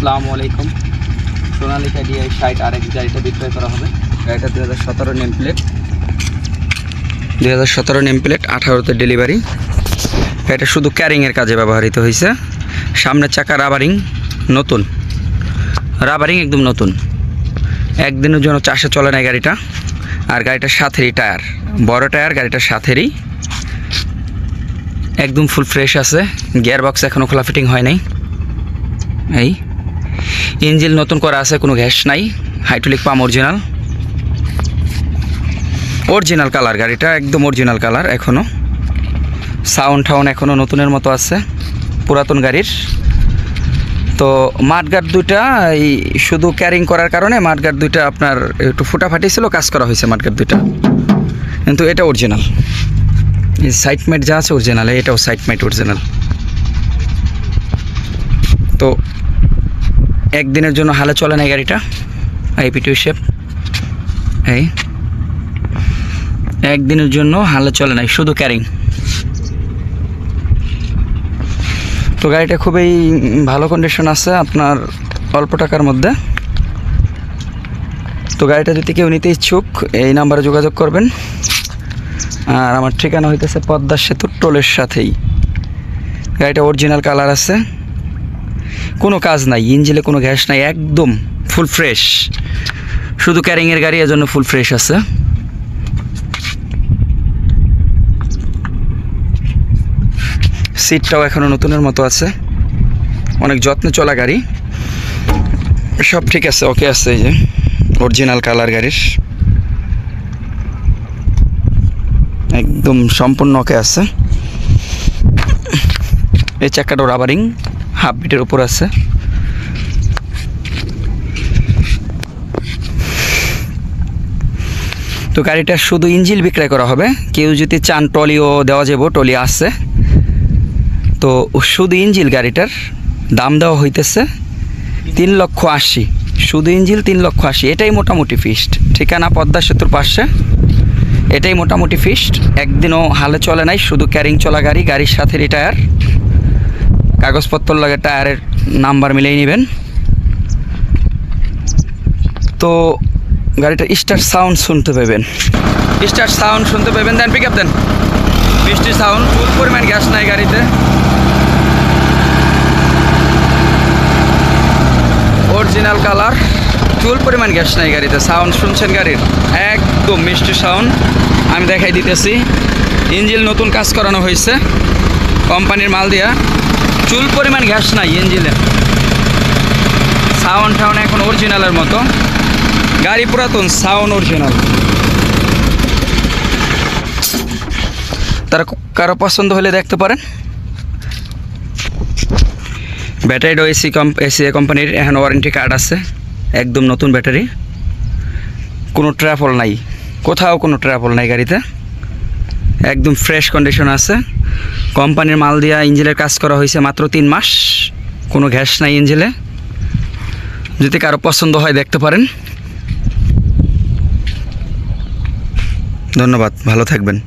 আসসালামু আলাইকুম। Sonalika DI 60 RX গাড়িটা বিক্রয় করা হবে। গাড়িটা 2017 নেম প্লেট, 18তে ডেলিভারি। এটা শুধু ক্যারিংয়ের কাজে ব্যবহৃত হয়েছে। সামনের চাকা রাবারিং নতুন, রাবারিং একদম নতুন, একদিনের জন্য চাষে চলে না গাড়িটা। আর গাড়িটার সাথেরই টায়ার, বড় টায়ার, গাড়িটার সাথেরই একদম ফুল ফ্রেশ আছে। গিয়ার বক্স এখনও খোলা ফিটিং হয় নাই। এই ইঞ্জিন নতুন করা আছে, কোনো গ্যাস নাই। হাইড্রোলিক পাম্প অরিজিনাল কালার, গাড়িটা একদম অরিজিনাল কালার। এখনও সাউন্ড টাউন এখনও নতুনের মতো আছে, পুরাতন গাড়ির। তো মাঠগার্ড দুইটা এই শুধু ক্যারিং করার কারণে মাঠগার্ড দুইটা আপনার একটু ফুটাফাটি ছিল, কাজ করা হয়েছে মাঠগার্ড দুইটা, কিন্তু এটা অরিজিনাল। এই সাইড মেট যা আছে অরিজিনাল, এটাও সাইড মেট অরিজিনাল। তো একদিনের জন্য হালে চলে না গাড়িটা। IP2 শেপ, এই একদিনের জন্য হালে চলে নাই, শুধু ক্যারিং। তো গাড়িটা খুবই ভালো কন্ডিশন আছে আপনার অল্প টাকার মধ্যে। তো গাড়িটা যদি কেউ নিতে ইচ্ছুক এই নাম্বারে যোগাযোগ করবেন। আর আমার ঠিকানা হইতেছে পদ্মা সেতুর টোলের সাথেই। গাড়িটা অরিজিনাল কালার আছে, কোনো কাজ নাই, ইঞ্জিনে কোনো গ্যাস নাই, একদম ফুল ফ্রেশ। শুধু ক্যারিংয়ের গাড়ি, এজন্য ফুল ফ্রেশ আছে। সিটটাও এখনও নতুনের মতো আছে, অনেক যত্নে চলা গাড়ি। সব ঠিক আছে, ওকে আছে। এই যে অরিজিনাল কালার গাড়ির, একদম সম্পূর্ণ ওকে আছে। এই চাকাটাও রাবারিং, হাফ বিটের উপর আছে। তো গাড়িটা শুধু ইঞ্জিন বিক্রয় করা হবে। কেউ যদি চান টলিও দেওয়া যাব, টলি আছে। তো শুধু ইঞ্জিল গাড়িটার দাম দেওয়া হইতেছে 3,80,000, শুধু ইঞ্জিল 3,80,000। এটাই মোটামুটি ফিক্সড। ঠিকানা পদ্মা সেতুর পাশে, এটাই মোটামুটি ফিক্সড। একদিনও হালে চলে নাই, শুধু ক্যারিং চলা গাড়ি, গাড়ির সাথে টায়ার, কাগজপত্র লাগে, টায়ারের নাম্বার মিলিয়ে নেবেন। তো গাড়িটা স্টার্ট সাউন্ড শুনতে পাবেন, দেন পিক আপ দেন, মিষ্টি সাউন্ড, ফুল পরিমাণ গ্যাস নাই গাড়িতে। অরিজিনাল কালার, চুল পরিমাণ গ্যাস নাই গাড়িতে। সাউন্ড শুনছেন গাড়ির, একদম মিষ্টি সাউন্ড। আমি দেখাই দিতেছি। ইঞ্জিন নতুন কাজ করানো হয়েছে কোম্পানির মাল দিয়া, চুল পরিমাণ গ্যাস নাই ইঞ্জিনে। সাউন্ড টাউন এখন অরিজিনালের মতো, গাড়ি পুরাতন, সাউন্ড অরিজিনাল। তারা কারো পছন্দ হলে দেখতে পারেন। ব্যাটারিটাও এসি কোম্পানির, এখন ওয়ারেন্টি কার্ড আছে। একদম নতুন ব্যাটারি, কোনো ট্রাফল নাই, কোথাও কোনো ট্রাফল নাই গাড়িতে, একদম ফ্রেশ কন্ডিশন আছে। কোম্পানির মাল দিয়া ইঞ্জিনের কাজ করা হয়েছে মাত্র 3 মাস, কোনো গ্যাস নাই ইঞ্জিনে। যদি কারো পছন্দ হয় দেখতে পারেন। ধন্যবাদ, ভালো থাকবেন।